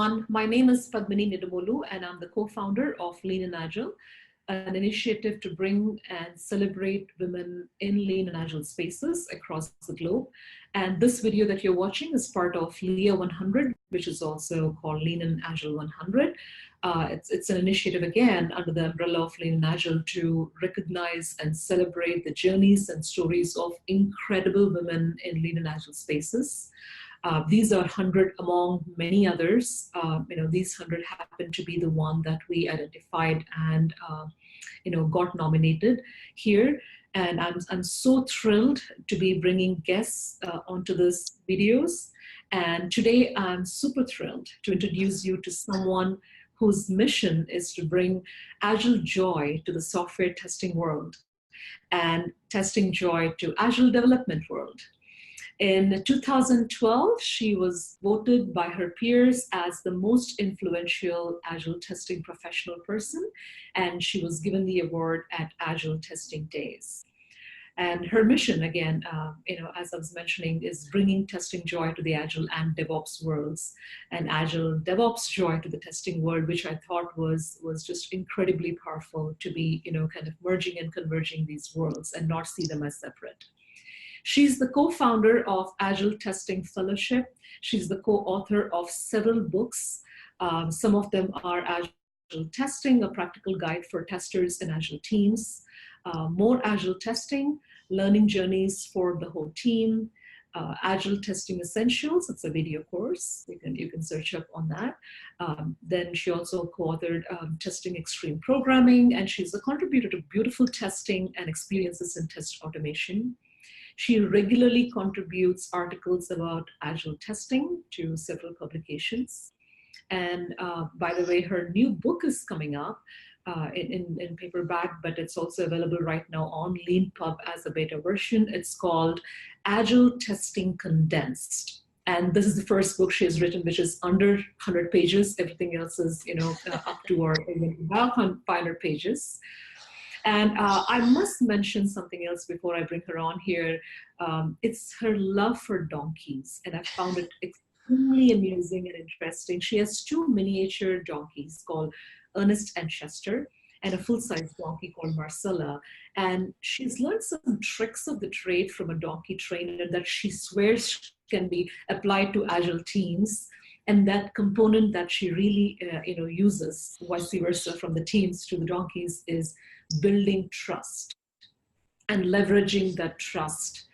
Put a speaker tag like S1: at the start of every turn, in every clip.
S1: everyone. My name is Padmini Nidumolu, and I'm the co-founder of Lean in Agile, an initiative to bring and celebrate women in Lean and Agile spaces across the globe. And this video that you're watching is part of LIA100, which is also called Lean and Agile 100. It's an initiative, again, under the umbrella of Lean and Agile to recognize and celebrate the journeys and stories of incredible women in Lean and Agile spaces. These are 100 among many others. These 100 happen to be the one that we identified and got nominated here. And I'm so thrilled to be bringing guests onto these videos. And today I'm super thrilled to introduce you to someone whose mission is to bring Agile joy to the software testing world and testing joy to Agile development world. In 2012, she was voted by her peers as the most influential Agile testing professional person, and she was given the award at Agile Testing Days. And her mission, again, as I was mentioning, is bringing testing joy to the Agile and DevOps worlds, and Agile DevOps joy to the testing world, which I thought was just incredibly powerful to be, kind of merging and converging these worlds and not see them as separate. She's the co-founder of Agile Testing Fellowship. She's the co-author of several books. Some of them are Agile Testing, a practical guide for testers and Agile teams, More Agile Testing, Learning Journeys for the Whole Team, Agile Testing Essentials. It's a video course. You can search up on that. Then she also co-authored Testing Extreme Programming, and she's a contributor to Beautiful Testing and Experiences in Test Automation. She regularly contributes articles about Agile testing to several publications. And by the way, her new book is coming up in paperback, but it's also available right now on LeanPub as a beta version. It's called Agile Testing Condensed. And this is the first book she has written, which is under 100 pages. Everything else is, up to or even about 500 pages. And I must mention something else before I bring her on here. It's her love for donkeys, and I found it extremely amusing and interesting. She has two miniature donkeys called Ernest and Chester, and a full-size donkey called Marcella. And she's learned some tricks of the trade from a donkey trainer that she swears can be applied to Agile teams. And that component that she really uses, vice versa, from the teams to the donkeys, is building trust and leveraging that trust,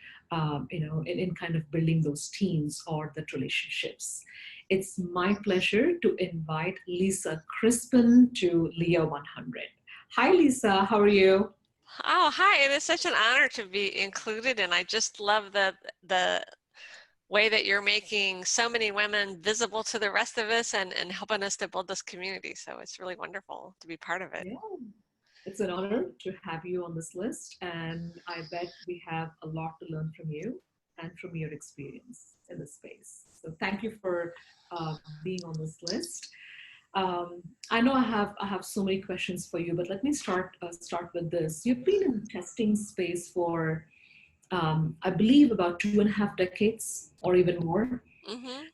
S1: in kind of building those teams or that relationships. It's my pleasure to invite Lisa Crispin to LIA100. Hi, Lisa. How are you?
S2: Oh, hi. It is such an honor to be included, and I just love the way that you're making so many women visible to the rest of us and helping us to build this community. So it's really wonderful to be part of it.
S1: Yeah. It's an honor to have you on this list, and I bet we have a lot to learn from you and from your experience in this space. So thank you for being on this list. I know I have so many questions for you, but let me start with this. You've been in the testing space for I believe about 2.5 decades or even more.
S2: Mm-hmm.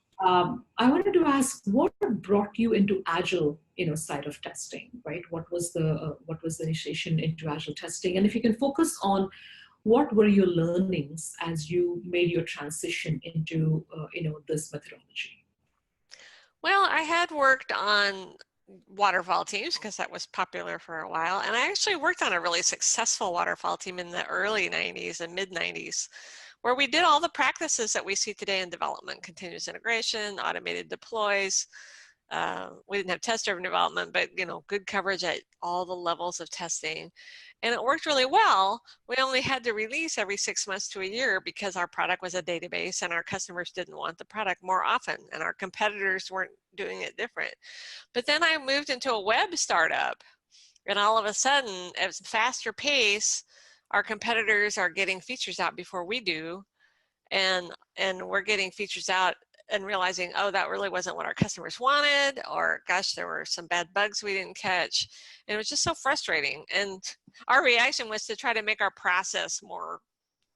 S1: I wanted to ask, what brought you into Agile, side of testing, right? What was the initiation into Agile testing? And if you can focus on what were your learnings as you made your transition into, this methodology?
S2: Well, I had worked on waterfall teams because that was popular for a while. And I actually worked on a really successful waterfall team in the early 90s and mid 90s, where we did all the practices that we see today in development: continuous integration, automated deploys. We didn't have test-driven development, but good coverage at all the levels of testing. And it worked really well. We only had to release every 6 months to a year because our product was a database and our customers didn't want the product more often, and our competitors weren't doing it different. But then I moved into a web startup, and all of a sudden, at a faster pace, our competitors are getting features out before we do, and we're getting features out and realizing, oh, that really wasn't what our customers wanted, or gosh, there were some bad bugs we didn't catch. And it was just so frustrating. And our reaction was to try to make our process more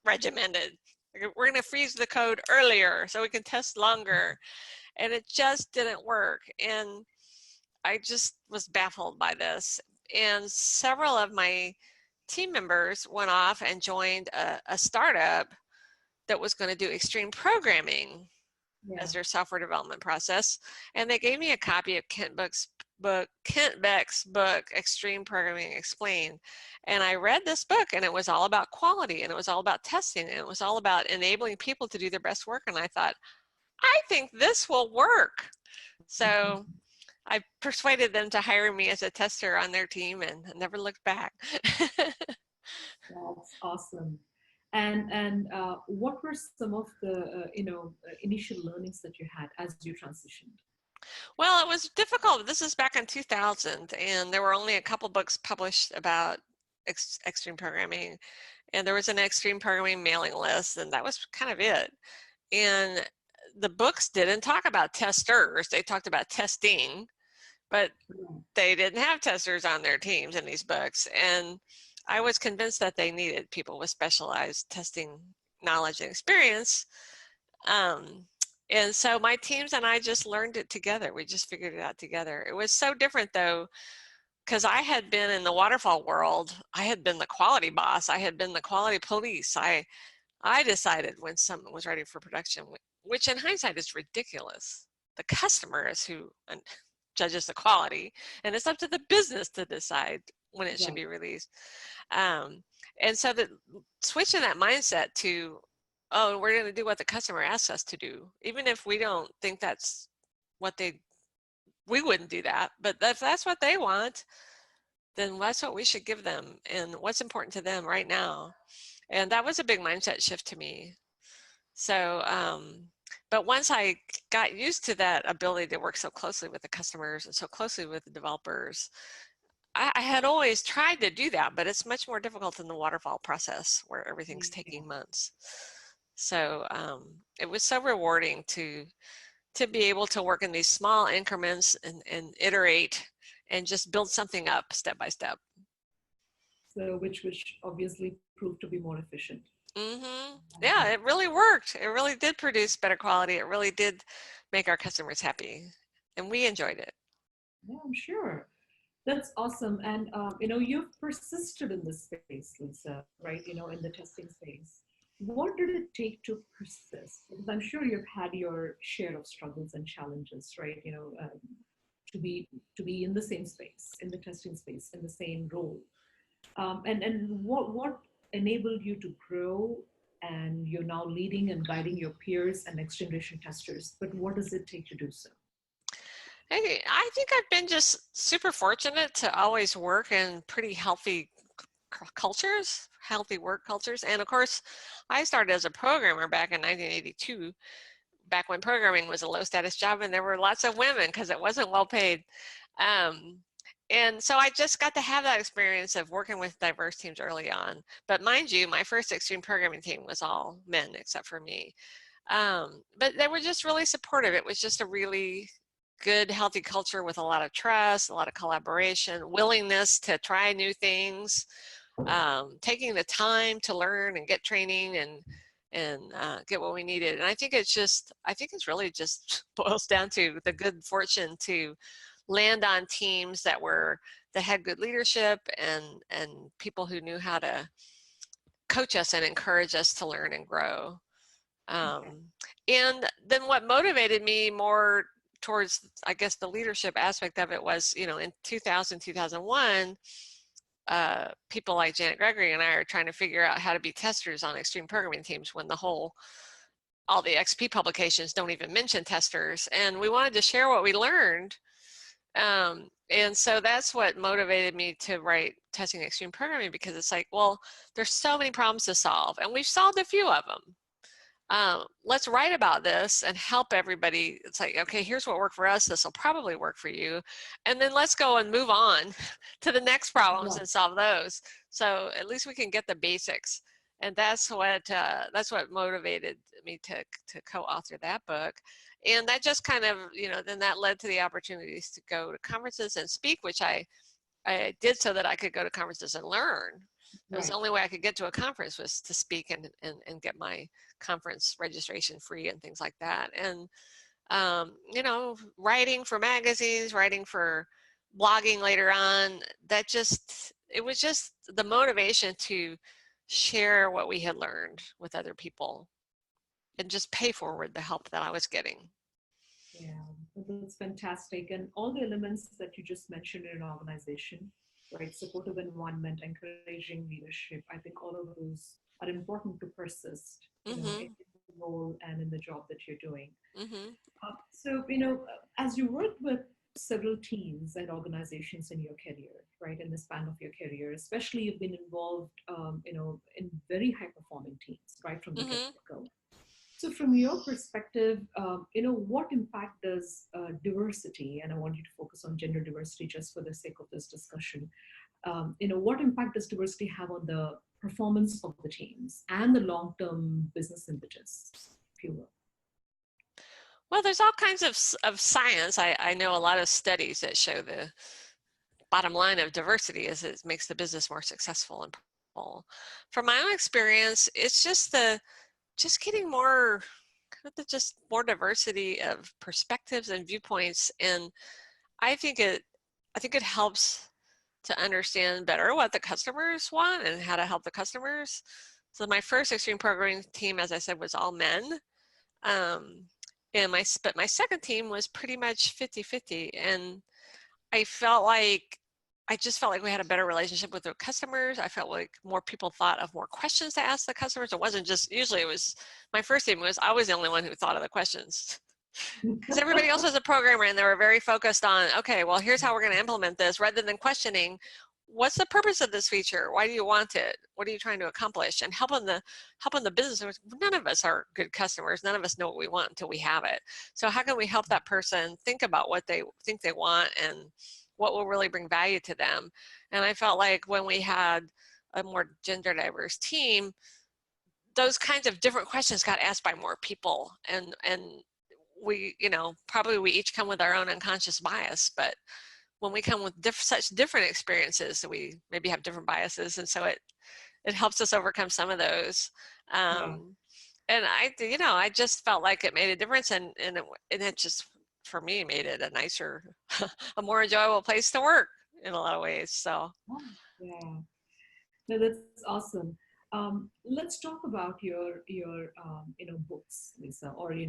S2: regimented. We're going to freeze the code earlier so we can test longer. and it just didn't work. And I just was baffled by this. And several of my team members went off and joined a startup that was going to do extreme programming as their software development process. And they gave me a copy of Kent Beck's book, Extreme Programming Explained. And I read this book, and it was all about quality, and it was all about testing, and it was all about enabling people to do their best work. And I thought, I think this will work. So I persuaded them to hire me as a tester on their team, and never looked back.
S1: That's awesome. And what were some of the initial learnings that you had as you transitioned?
S2: Well, it was difficult. This is back in 2000, and there were only a couple books published about extreme programming, and there was an extreme programming mailing list, and that was kind of it. And the books didn't talk about testers. They talked about testing, but they didn't have testers on their teams in these books. And I was convinced that they needed people with specialized testing knowledge and experience. And so my teams and I just learned it together. We just figured it out together. It was so different though, because I had been in the waterfall world. I had been the quality boss. I had been the quality police. I decided when something was ready for production, which in hindsight is ridiculous. The customer is who judges the quality, and it's up to the business to decide when it should be released. And so the switching that mindset to, oh, we're going to do what the customer asks us to do, even if we don't think that's what we wouldn't do that, but if that's what they want, then that's what we should give them and what's important to them right now. And that was a big mindset shift to me. So, but once I got used to that ability to work so closely with the customers and so closely with the developers, I had always tried to do that, but it's much more difficult in the waterfall process where everything's taking months. So it was so rewarding to be able to work in these small increments and iterate and just build something up step by step.
S1: So which obviously proved to be more efficient.
S2: Mm-hmm. Yeah, it really worked. It really did produce better quality. It really did make our customers happy, and we enjoyed it.
S1: Yeah, I'm sure. That's awesome. And, you've persisted in this space, Lisa, right? In the testing space. What did it take to persist? Because I'm sure you've had your share of struggles and challenges, right? To be in the same space, in the testing space, in the same role. And what enabled you to grow, and you're now leading and guiding your peers and next generation testers, but what does it take to do so?
S2: I think I've been just super fortunate to always work in pretty healthy cultures, healthy work cultures. And of course, I started as a programmer back in 1982, back when programming was a low status job and there were lots of women because it wasn't well paid. And so I just got to have that experience of working with diverse teams early on. But mind you, my first extreme programming team was all men except for me. But they were just really supportive. It was just a really good, healthy culture with a lot of trust, a lot of collaboration, willingness to try new things, taking the time to learn and get training and get what we needed. And I think it's really just boils down to the good fortune to land on teams that had good leadership and people who knew how to coach us and encourage us to learn and grow. And then what motivated me more towards, I guess, the leadership aspect of it was, in 2000, 2001, people like Janet Gregory and I are trying to figure out how to be testers on extreme programming teams when all the XP publications don't even mention testers. And we wanted to share what we learned. And so that's what motivated me to write Testing Extreme Programming, because it's like, well, there's so many problems to solve and we've solved a few of them. Let's write about this and help everybody. It's like, okay, here's what worked for us. This will probably work for you. And then let's go and move on to the next problems and solve those. So at least we can get the basics. And that's what motivated me to co-author that book. And that just kind of, then that led to the opportunities to go to conferences and speak, which I did so that I could go to conferences and learn. It was the only way I could get to a conference was to speak and get my conference registration free and things like that. And you know, writing for magazines, writing for blogging later on. It was just the motivation to share what we had learned with other people and just pay forward the help that I was getting.
S1: Yeah, that's fantastic. And all the elements that you just mentioned in an organization, right? Supportive environment, encouraging leadership. I think all of those are important to persist, in
S2: Mm-hmm.
S1: the role and in the job that you're doing.
S2: Mm-hmm.
S1: So, as you work with several teams and organizations in your career, right, in the span of your career, especially you've been involved, in very high performing teams, right, from the get
S2: Mm-hmm.
S1: go. So, from your perspective, what impact does diversity, and I want you to focus on gender diversity just for the sake of this discussion, what impact does diversity have on the performance of the teams and the long term business impetus, if you will?
S2: Well, there's all kinds of science. I know a lot of studies that show the bottom line of diversity is it makes the business more successful and profitable. From my own experience, it's just getting more just more diversity of perspectives and viewpoints, and I think it helps to understand better what the customers want and how to help the customers. So my first extreme programming team, as I said, was all men. Um, but my second team was pretty much 50-50, and I felt like I just felt like we had a better relationship with the customers. I felt like more people thought of more questions to ask the customers. It wasn't just, usually it was, my first team was, I was the only one who thought of the questions. Because everybody else was a programmer and they were very focused on, okay, well, here's how we're going to implement this, rather than questioning, what's the purpose of this feature? Why do you want it? What are you trying to accomplish? And helping the business owners. None of us are good customers. None of us know what we want until we have it. So how can we help that person think about what they think they want and what will really bring value to them? And I felt like when we had a more gender diverse team, those kinds of different questions got asked by more people, and we, probably we each come with our own unconscious bias, but when we come with such different experiences, we maybe have different biases, and so it helps us overcome some of those.
S1: Yeah.
S2: And I just felt like it made a difference, and it just, for me, made it a nicer, a more enjoyable place to work in a lot of ways. So.
S1: Oh, yeah. No, that's awesome. Let's talk about your books, Lisa, or you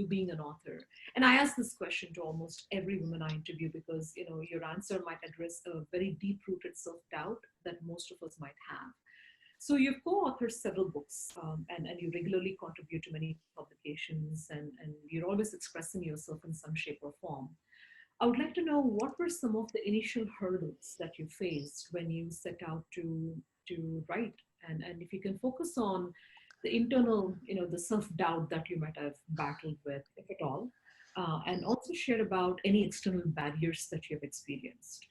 S1: being an author. And I ask this question to almost every woman I interview because your answer might address a very deep-rooted self-doubt that most of us might have. So you've co-authored several books, and you regularly contribute to many publications, and you're always expressing yourself in some shape or form. I would like to know what were some of the initial hurdles that you faced when you set out to write, and if you can focus on the internal, the self-doubt that you might have battled with, if at all, and also share about any external barriers that you have experienced.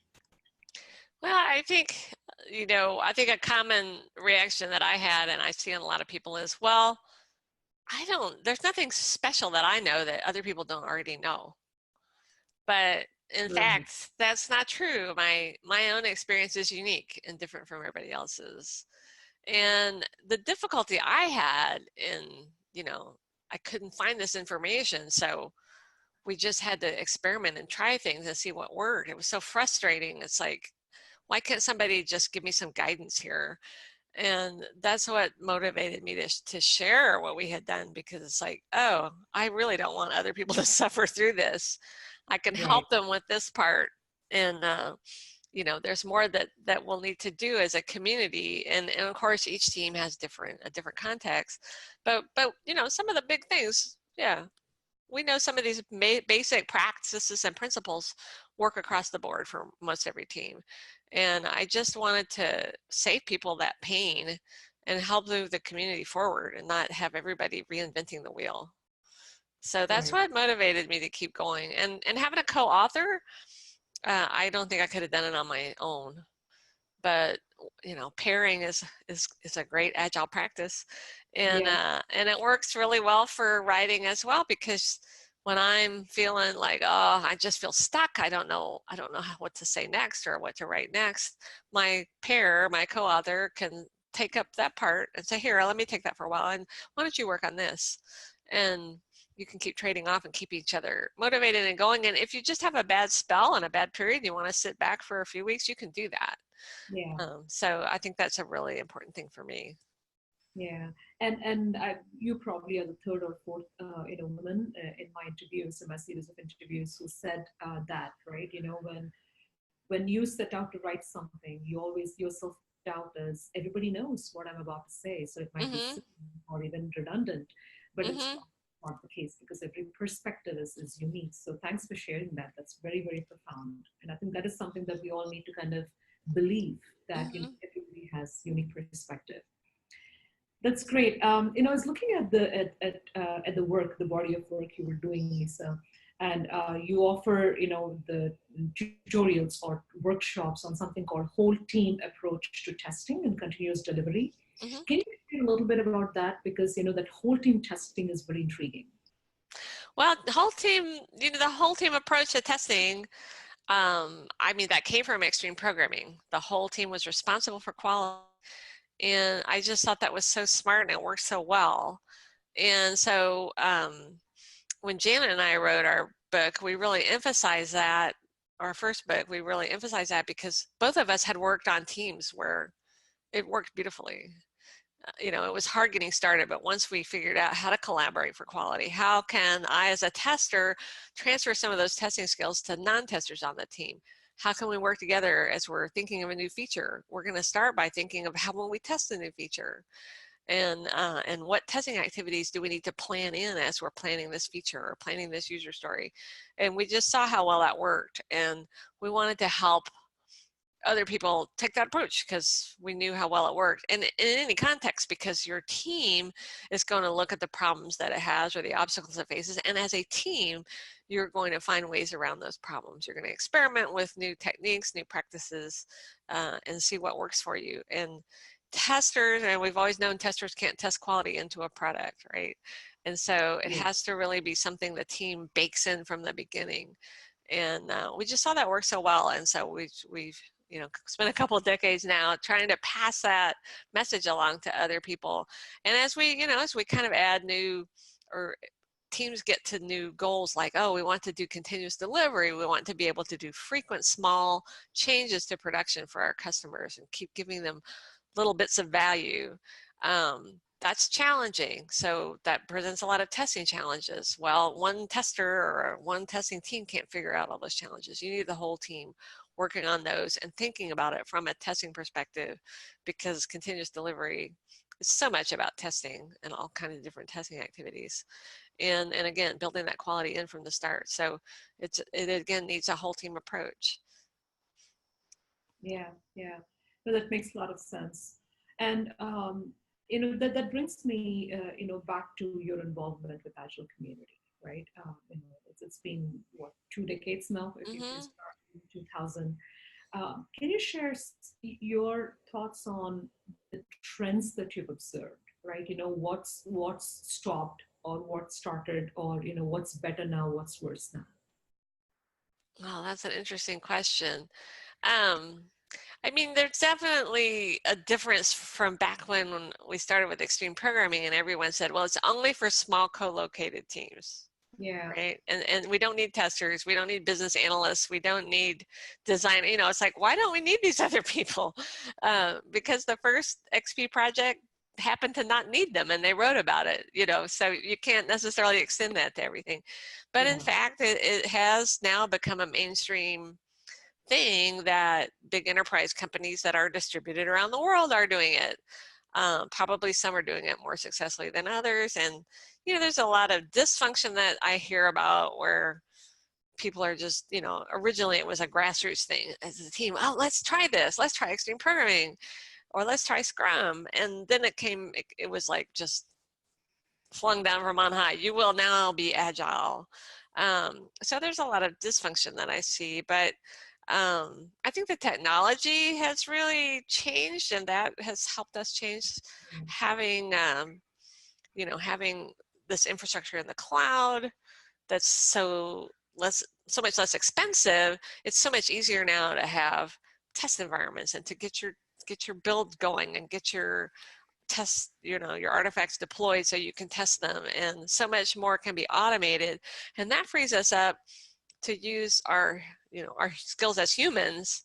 S2: Well, I think a common reaction that I had, and I see in a lot of people, is, well, there's nothing special that I know that other people don't already know. But in
S1: Right.
S2: fact, that's not true. My own experience is unique and different from everybody else's. And the difficulty I had I couldn't find this information. So we just had to experiment and try things and see what worked. It was so frustrating. It's like, why can't somebody just give me some guidance here? And that's what motivated me to share what we had done, because it's like, oh, I really don't want other people to suffer through this. I can
S1: Right.
S2: help them with this part. And, there's more that we'll need to do as a community. And of course, each team has a different context. But some of the big things, yeah, we know some of these basic practices and principles work across the board for most every team. And I just wanted to save people that pain and help move the community forward and not have everybody reinventing the wheel. So that's
S1: Right.
S2: what motivated me to keep going. And having a co-author, I don't think I could have done it on my own. But pairing is a great agile practice, and
S1: Yes.
S2: and it works really well for writing as well, because when I'm feeling like, oh, I just feel stuck, I don't know what to say next or what to write next, my co-author can take up that part and say, here, let me take that for a while, and why don't you work on this? And you can keep trading off and keep each other motivated and going. And if you just have a bad spell and a bad period, you want to sit back for a few weeks, you can do that.
S1: Yeah.
S2: So I think that's a really important thing for me.
S1: Yeah, and you probably are the third or fourth, woman in my interviews, in my series of interviews, who said that, right? When you set out to write something, you always your self doubt is everybody knows what I'm about to say, so it might be
S2: Mm-hmm.
S1: silly or even redundant, but it's
S2: Mm-hmm.
S1: not the case because every perspective is unique. So thanks for sharing that. That's very, very profound, and I think that is something that we all need to kind of believe that
S2: Mm-hmm.
S1: everybody has unique perspective. That's great. I was looking at the work, the body of work you were doing, Lisa, and you offer, the tutorials or workshops on something called whole team approach to testing and continuous delivery.
S2: Mm-hmm.
S1: Can you share a little bit about that? Because that whole team testing is very intriguing.
S2: Well, the whole team, the whole team approach to testing, I mean, that came from extreme programming. The whole team was responsible for quality. And I just thought that was so smart and it worked so well. And so when Janet and I wrote our book, we really emphasized that, our first book, we really emphasized that because both of us had worked on teams where it worked beautifully. It was hard getting started, but once we figured out how to collaborate for quality, how can I as a tester transfer some of those testing skills to non-testers on the team? How can we work together as we're thinking of a new feature? We're going to start by thinking of how will we test a new feature, and what testing activities do we need to plan in as we're planning this feature or planning this user story. And we just saw how well that worked, and we wanted to help other people take that approach because we knew how well it worked. And in any context, because your team is going to look at the problems that it has or the obstacles it faces, and as a team, you're going to find ways around those problems. You're going to experiment with new techniques, new practices, and see what works for you. And testers, and we've always known testers can't test quality into a product, right? And so it has to really be something the team bakes in from the beginning. And we just saw that work so well. And so we've spent a couple of decades now trying to pass that message along to other people. And as we kind of add new, or teams get to new goals, like, oh, we want to do continuous delivery, we want to be able to do frequent small changes to production for our customers and keep giving them little bits of value. That's challenging. So that presents a lot of testing challenges. Well, one tester or one testing team can't figure out all those challenges. You need the whole team working on those and thinking about it from a testing perspective, because continuous delivery is so much about testing and all kinds of different testing activities. And again, building that quality in from the start. So it again needs a whole team approach.
S1: Yeah, yeah. No, that makes a lot of sense. And that brings me back to your involvement with Agile community, right? It's been what, 2 decades now, if you started in 2000. Can you share your thoughts on the trends that you've observed, right? What's stopped or what started, or what's better now, what's worse now?
S2: Oh, that's an interesting question. I mean, there's definitely a difference from back when we started with extreme programming and everyone said, well, it's only for small co-located teams.
S1: Yeah.
S2: Right. And we don't need testers. We don't need business analysts. We don't need design. It's like, why don't we need these other people? Because the first XP project happened to not need them and they wrote about it, so you can't necessarily extend that to everything. But in fact, it has now become a mainstream thing that big enterprise companies that are distributed around the world are doing it. Probably some are doing it more successfully than others. And, there's a lot of dysfunction that I hear about where people are just, originally it was a grassroots thing as a team. Oh, let's try this. Let's try extreme programming, or let's try Scrum. And then it was like just flung down from on high. You will now be Agile. So there's a lot of dysfunction that I see, but I think the technology has really changed, and that has helped us change. Having having this infrastructure in the cloud that's so much less expensive. It's so much easier now to have test environments and to get your build going and get your test, your artifacts deployed so you can test them, and so much more can be automated, and that frees us up to use our skills as humans.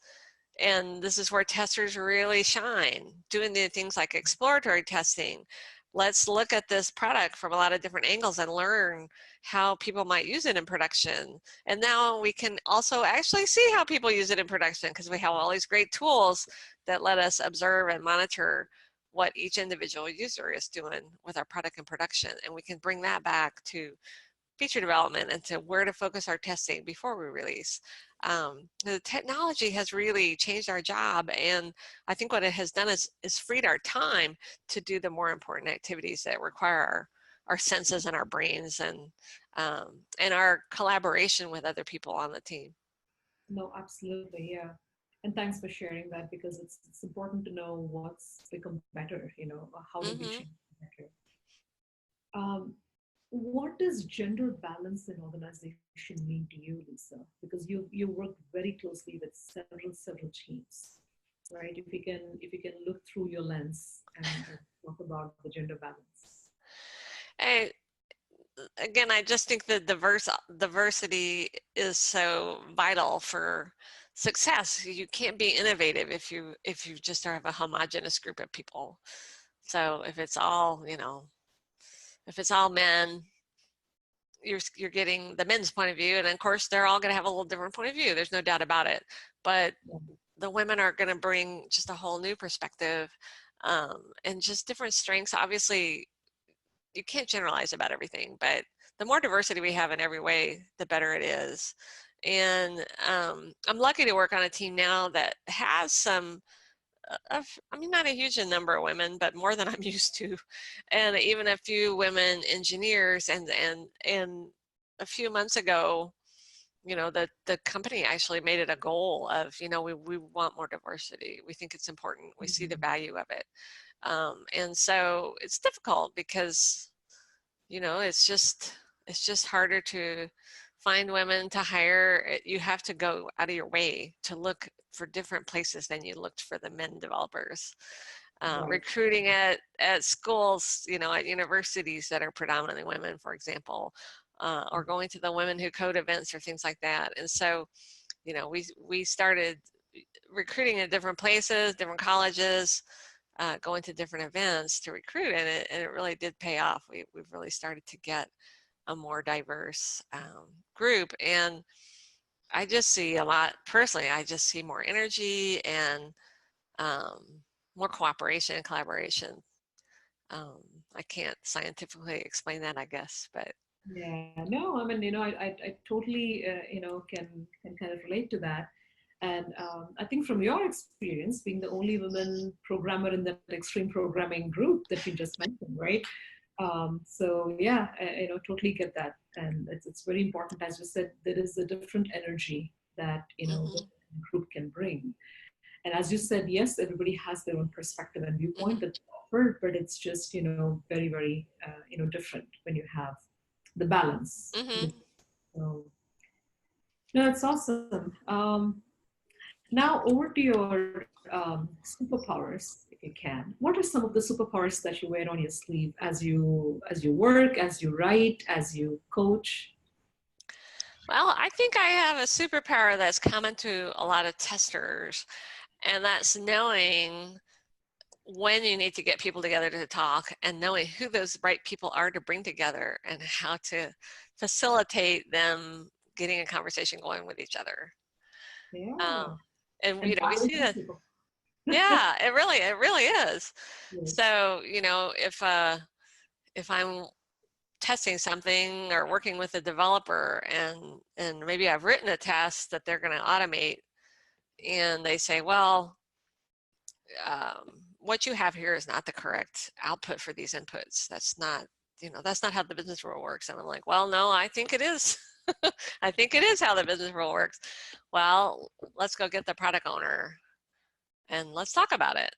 S2: And this is where testers really shine, doing the things like exploratory testing. Let's look at this product from a lot of different angles and learn how people might use it in production. And now we can also actually see how people use it in production, because we have all these great tools that let us observe and monitor what each individual user is doing with our product in production. And we can bring that back to feature development and to where to focus our testing before we release. The technology has really changed our job, and I think what it has done is freed our time to do the more important activities that require our senses and our brains, and our collaboration with other people on the team.
S1: No, absolutely, yeah. And thanks for sharing that, because it's important to know what's become better, how did we change better. What does gender balance in organization mean to you, Lisa? Because you work very closely with several teams, right? If you can look through your lens and talk about the gender balance.
S2: Again, I just think that diversity is so vital for success. You can't be innovative if you just have a homogenous group of people. So if it's all men, you're getting the men's point of view, and of course they're all going to have a little different point of view. There's no doubt about it. But the women are going to bring just a whole new perspective, and just different strengths. Obviously, you can't generalize about everything, but the more diversity we have in every way, the better it is. And I'm lucky to work on a team now that has some not a huge number of women, but more than I'm used to, and even a few women engineers. And a few months ago, the company actually made it a goal of, we want more diversity. We think it's important. We see the value of it. And so it's difficult because, it's just harder to find women to hire. You have to go out of your way to look for different places than you looked for the men developers. Right. Recruiting at schools, at universities that are predominantly women, for example, or going to the women who code events or things like that. And so, we started recruiting at different places, different colleges, going to different events to recruit, and it really did pay off. We've really started to get a more diverse group, and I just see a lot, personally, I just see more energy and more cooperation and collaboration. I can't scientifically explain that, I guess, but.
S1: Yeah, no, I mean, I totally, can kind of relate to that. And I think from your experience, being the only woman programmer in that extreme programming group that you just mentioned, right? So yeah, totally get that. And it's very important, as you said, there is a different energy that, the group can bring. And as you said, yes, everybody has their own perspective and viewpoint that's offered, but it's just, very, very, different when you have the balance. So, no, it's awesome. Now over to your superpowers, if you can. What are some of the superpowers that you wear on your sleeve as you work, as you write, as you coach?
S2: Well, I think I have a superpower that's common to a lot of testers, and that's knowing when you need to get people together to talk, and knowing who those right people are to bring together, and how to facilitate them getting a conversation going with each other.
S1: Yeah.
S2: And we see that. Yeah, it really is. Yes. So, if I'm testing something or working with a developer, and maybe I've written a test that they're going to automate, and they say, well, what you have here is not the correct output for these inputs. That's not how the business rule works. And I'm like, well, no, I think it is. I think it is how the business rule works. Well, let's go get the product owner and let's talk about it.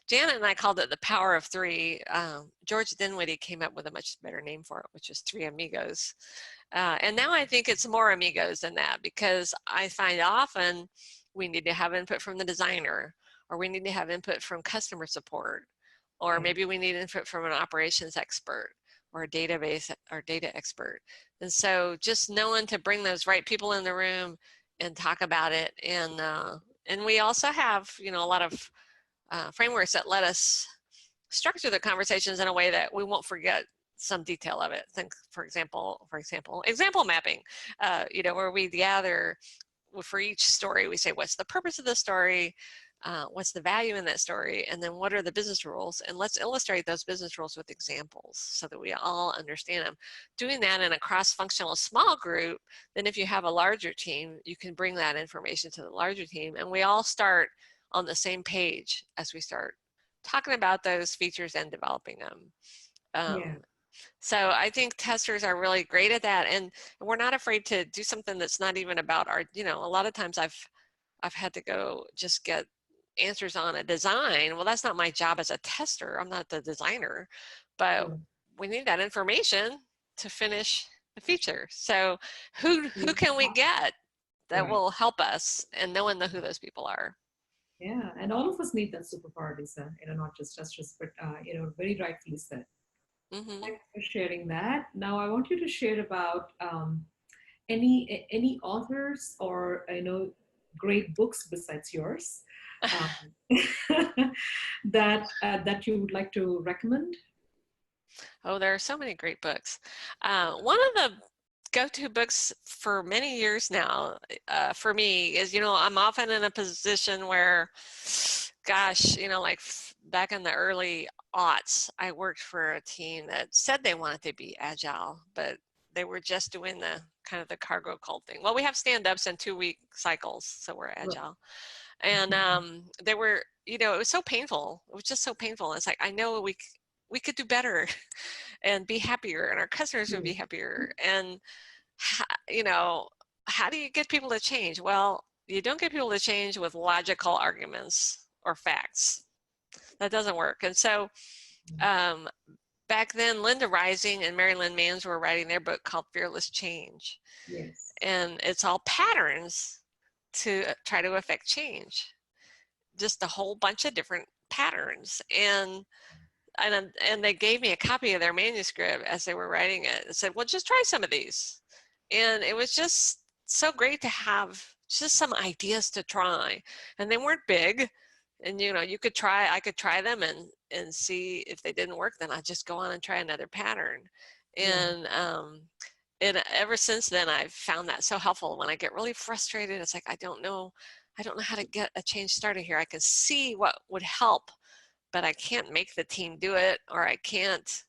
S2: Janet and I called it the power of three. George Dinwiddie came up with a much better name for it, which is three amigos. And now I think it's more amigos than that, because I find often we need to have input from the designer, or we need to have input from customer support, or maybe we need input from an operations expert or a database or data expert. And so just knowing to bring those right people in the room and talk about it. And we also have, you know, a lot of frameworks that let us structure the conversations in a way that we won't forget some detail of it. Think, for example, example mapping, you know, where we gather for each story, we say, what's the purpose of the story? What's the value in that story? And then what are the business rules? And let's illustrate those business rules with examples so that we all understand them. Doing that in a cross-functional small group, then if you have a larger team, you can bring that information to the larger team, and we all start on the same page as we start talking about those features and developing them. So I think testers are really great at that, and we're not afraid to do something that's not even about our, you know, a lot of times I've had to go just get answers on a design. Well, that's not my job as a tester. I'm not the designer, but we need that information to finish the feature. So who can we get that will help us, and knowing who those people are.
S1: Yeah, and all of us need that superpower, Lisa, you know, not just testers, but, you know, very rightfully said. Thanks for sharing that. Now I want you to share about any authors or, you know, great books besides yours that you would like to recommend.
S2: Oh, there are so many great books. One of the go-to books for many years now for me is, you know, I'm often in a position where, gosh, you know, like back in the early aughts, I worked for a team that said they wanted to be agile, but they were just doing the kind of the cargo cult thing. Well, we have stand-ups and 2-week cycles, so we're agile. And they were, you know, it was so painful. It was just so painful. It's like, I know we could do better and be happier, and our customers would be happier. And, you know, how do you get people to change? Well, you don't get people to change with logical arguments or facts. That doesn't work. And so back then, Linda Rising and Mary Lynn Manns were writing their book called Fearless Change.
S1: Yes.
S2: And it's all patterns to try to affect change. Just a whole bunch of different patterns. And they gave me a copy of their manuscript as they were writing it and said, well, just try some of these. And it was just so great to have just some ideas to try. And they weren't big. And, you know, I could try them and see if they didn't work, then I'd just go on and try another pattern. And, and ever since then, I've found that so helpful. When I get really frustrated, it's like, I don't know how to get a change started here. I can see what would help, but I can't make the team do it, or I can't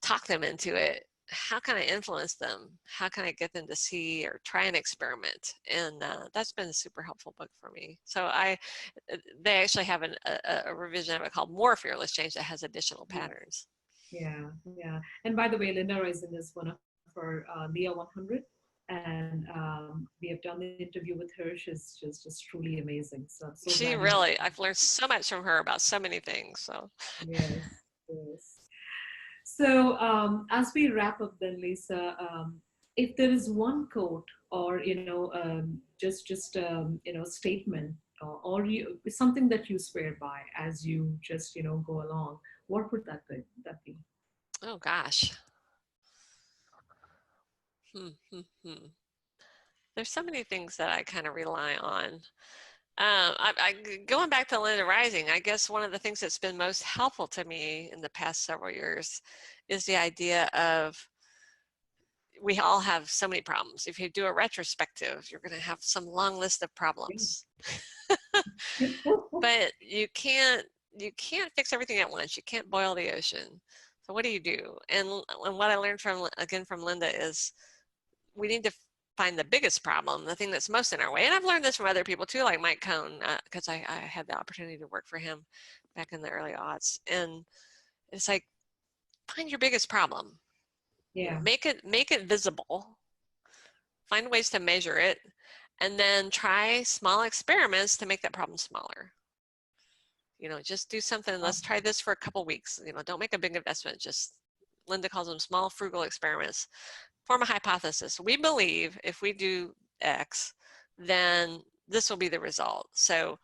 S2: talk them into it. How can I influence them? How can I get them to see or try an experiment? And that's been a super helpful book for me. So they actually have a revision of it called More Fearless Change that has additional patterns.
S1: Yeah. And by the way, Linda Rising is one of our LIA100. And we have done the interview with her. She's just truly amazing. So
S2: she really, I've learned so much from her about so many things. So
S1: yes. So as we wrap up, then, Lisa, if there is one quote or, you know, just you know, statement or something that you swear by as you just, you know, go along, what would that be?
S2: Oh gosh. There's so many things that I kind of rely on. Going back to Linda Rising, I guess one of the things that's been most helpful to me in the past several years is the idea of we all have so many problems. If you do a retrospective, you're going to have some long list of problems. But you can't fix everything at once. You can't boil the ocean. So what do you do? And what I learned from Linda is we need to find the biggest problem, the thing that's most in our way. And I've learned this from other people too, like Mike Cohn, because I had the opportunity to work for him back in the early aughts. And it's like, find your biggest problem.
S1: Yeah.
S2: Make it visible. Find ways to measure it, and then try small experiments to make that problem smaller. You know, just do something. Let's try this for a couple weeks. You know, don't make a big investment. Just, Linda calls them small, frugal experiments. Form a hypothesis. We believe if we do X, then this will be the result. So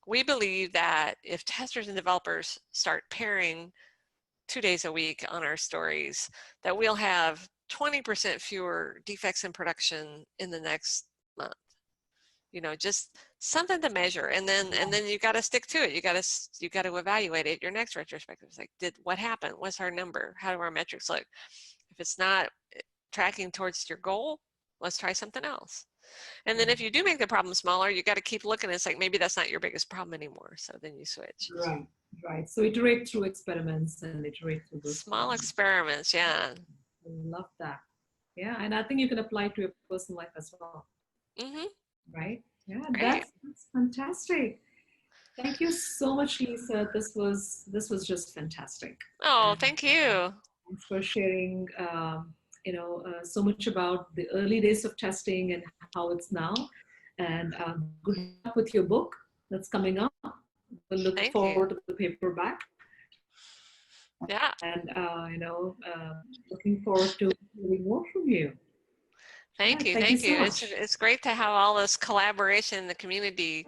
S2: we believe that if testers and developers start pairing 2 days a week on our stories, that we'll have 20% fewer defects in production in the next month. You know, just something to measure, and then you got to stick to it. You got to evaluate it. Your next retrospective is like, what happened? What's our number? How do our metrics look? If it's not tracking towards your goal, let's try something else. And then if you do make the problem smaller, you got to keep looking. It's like, maybe that's not your biggest problem anymore. So then you switch.
S1: Right. So iterate through experiments and iterate through those
S2: small experiments. Yeah.
S1: I love that. Yeah, and I think you can apply it to your personal life as well.
S2: Mm-hmm.
S1: Right? Yeah,
S2: Great.
S1: that's fantastic. Thank you so much, Lisa. This was just fantastic.
S2: Oh, thank you.
S1: Thanks for sharing, so much about the early days of testing and how it's now. And good luck with your book that's coming up. We'll look forward to the paperback.
S2: Yeah.
S1: And looking forward to hearing more from you.
S2: Thank you. It's great to have all this collaboration in the community.